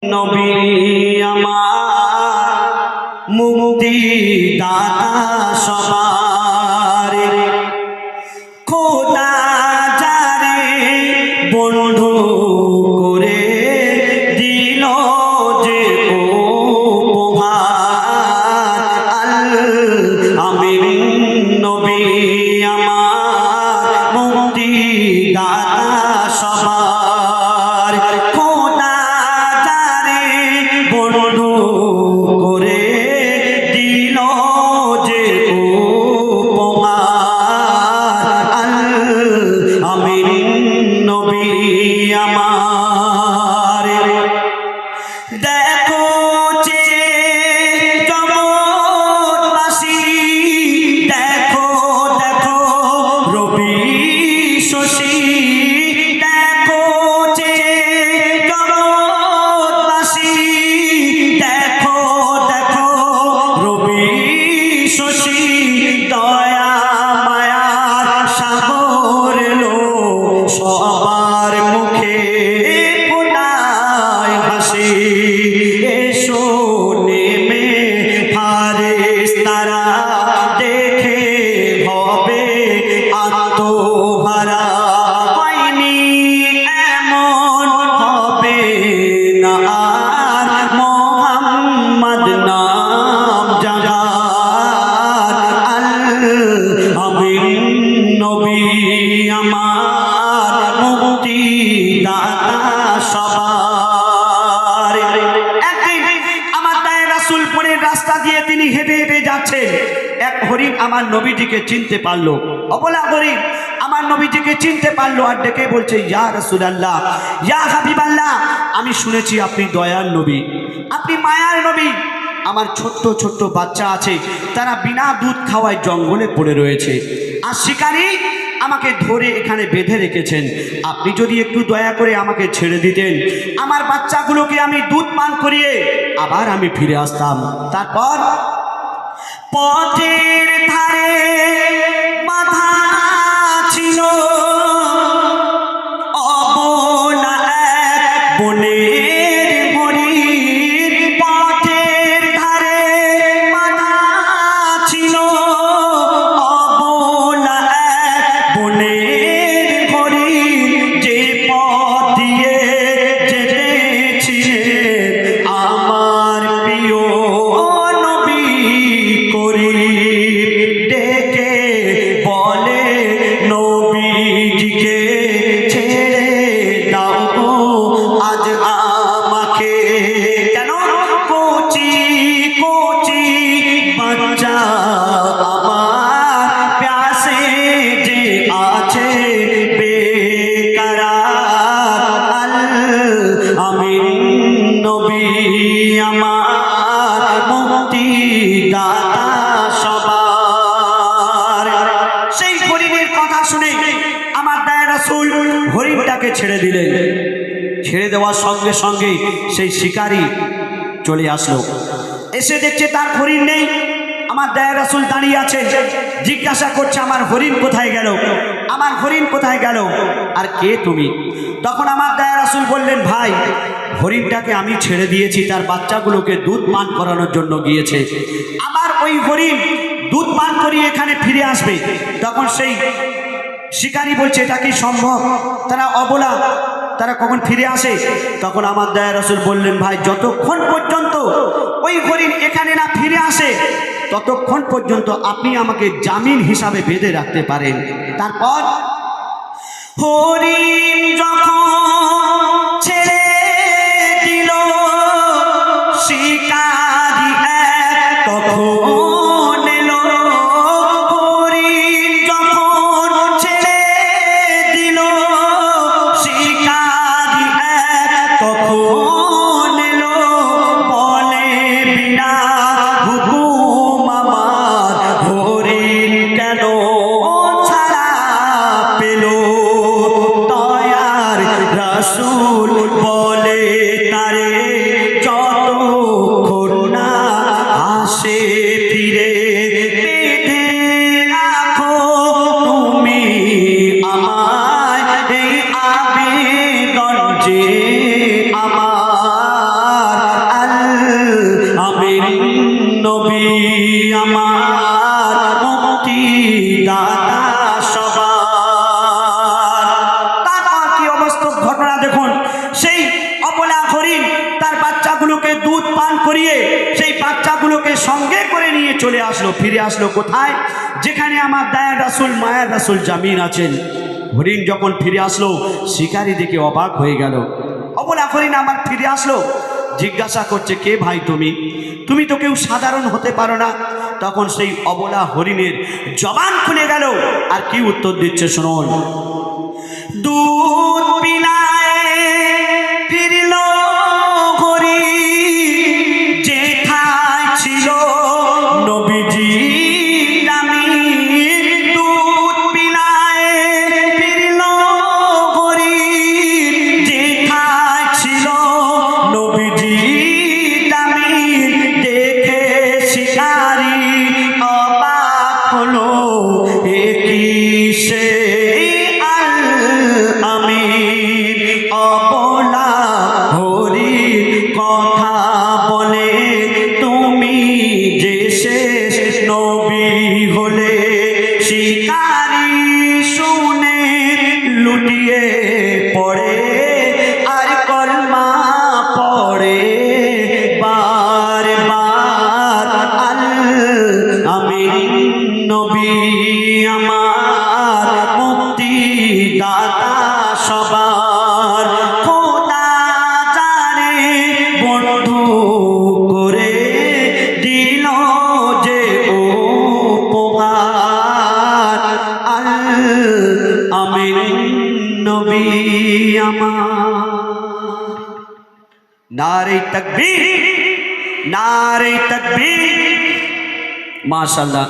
নবী আমার মুক্তি দাতা সবার খোদা যারে বন্ধু করে দিল যে উপহার আমিন নবী আমার মুক্তি দাতা সবার খোদা যারে বন্ধু করে দিল যে উপহার আমিন নবী আমার দেখো যে জগৎবাসী দেখো দেখো রবি শশী দেখো যে জগৎবাসী দেখো দেখো রবি শশী দয়া মায়ার সাগর লো সবার মুখে ফোটায় হাসি এসো নেমে ফারেস্তারা দেখে হবে আত্মহারা হয়নি এমন হবে না আর মোহাম্মদ নাম জাগার আমিন নবী আমার মুক্তি দাতা সবার একদিন আমার দায় রাসূল পরে রাস্তা দিয়ে তিনি হেঁটে হেঁটে যাচ্ছেন এক হরিণ আমার নবীজিকে চিনতে পারলো অবলা হরিণ আমার নবীজিকে চিনতে পারলো আর ডেকে বলছে ইয়া রাসূলুল্লাহ ইয়া হাবিবাল্লাহ আমি শুনেছি আপনি দয়ার নবী আপনি মায়ার নবী আমার ছোট্ট ছোট্ট বাচ্চা আছে তারা বিনা দুধ খাওয়ায় জঙ্গলে পড়ে রয়েছে আর শিকারী আমাকে ধরে এখানে বেঁধে রেখেছেন আপনি যদি একটু দয়া করে আমাকে ছেড়ে দিতেন আমার বাচ্চাগুলোকে আমি দুধ পান করিয়ে আবার আমি ফিরে আসতাম তারপর পথের ধারে বাঁধা ছিল অবলা এক বনের হরিণ পথের ধারে বাঁধা ছিল অবলা এক বনের হরিণ যে পথ দিয়ে যেতেছিলেন আমার প্রিয় নবী করিম ডেকে বলে নবীজিকে ছেড়ে দাও গো আজ আমাকে কেন কচি কচি বাচ্চা আমার প্যাসে যে আছে বেকরার আমিন নবী আমার মুক্তি দাতা সবার সেই হরিণের কথা শুনে আমার দায় রাসূল হরিণটাকে ছেড়ে দিলেন ছেড়ে দেওয়ার সঙ্গে সঙ্গে সেই শিকারী চলে আসলো এসে দেখছে তার হরিণ নেই আমার দায় রাসূল দাঁড়িয়ে আছে জিজ্ঞাসা করছে আমার হরিণ কোথায় গেল আমার হরিণ কোথায় গেল আর কে তুমি তখন আমার দায় রাসূল বললেন ভাই হরিণটাকে আমি ছেড়ে দিয়েছি তার বাচ্চাগুলোকে দুধ পান করানোর জন্য গিয়েছে আমার ওই হরিণ দুধ পান করিয়ে এখানে ফিরে আসবে তখন সেই শিকারী বলছে এটা কি সম্ভব তারা অবলা তারা কখন ফিরে আসে তখন আমার দয়া রাসূল বললেন ভাই যতক্ষণ পর্যন্ত ওই হরিণ এখানে না ফিরে আসে ততক্ষণ পর্যন্ত আপনি আমাকে জামিন হিসাবে বেঁধে রাখতে পারেন তারপর হরিণ যখন ছেড়ে দিল শিকারী এক তখন এলো হরিণ যখন ছেড়ে দিল শিকারী এক তখন এলো বলে বিনা হুকুম আমার হরিণ কেন ছাড়া পেল দয়ার রাসূল দুধ পান করিয়ে সেই বাচ্চাগুলোকে সঙ্গে করে নিয়ে চলে আসলো, ফিরে আসলো কোথায়? যেখানে আমার দয়ার রাসূল মায়ার রাসূল জামিন আছেন। হরিণ যখন ফিরে আসলো, শিকারী দেখে অবাক হয়ে গেল। অবলা হরিণ আমার ফিরে আসলো, জিজ্ঞাসা করছে, কে ভাই তুমি? তুমি তো কেউ সাধারণ হতে পারো না। তখন সেই অবলা হরিণের জবান খুলে গেল, আর কি উত্তর দিচ্ছে শুনুন। দুধ পিলায় ফিরল হরিণ, যেথায় ছিল নবীজি আমিন। দুধ পিলায় ফিরল হরিণ, যেথায় ছিল নবীজি আমিন। দেখে শিকারী অবাক হলো, এ কি সে আমিন? অবলা হরিণ কথা বলে, তুমি যে শেষ নবী হলে। শিকারী শুনে লুটিয়ে পড়ে, আর কলমা পড়ে বার বার। আল আমিন নবী আমার, মুক্তি দাতা সবার। খোদা যারে বন্ধু করে দিল যে উপহার। আল আমিন নবী আমার। নারে তাকবীর, নারে তাকবীর। মাশাআল্লাহ।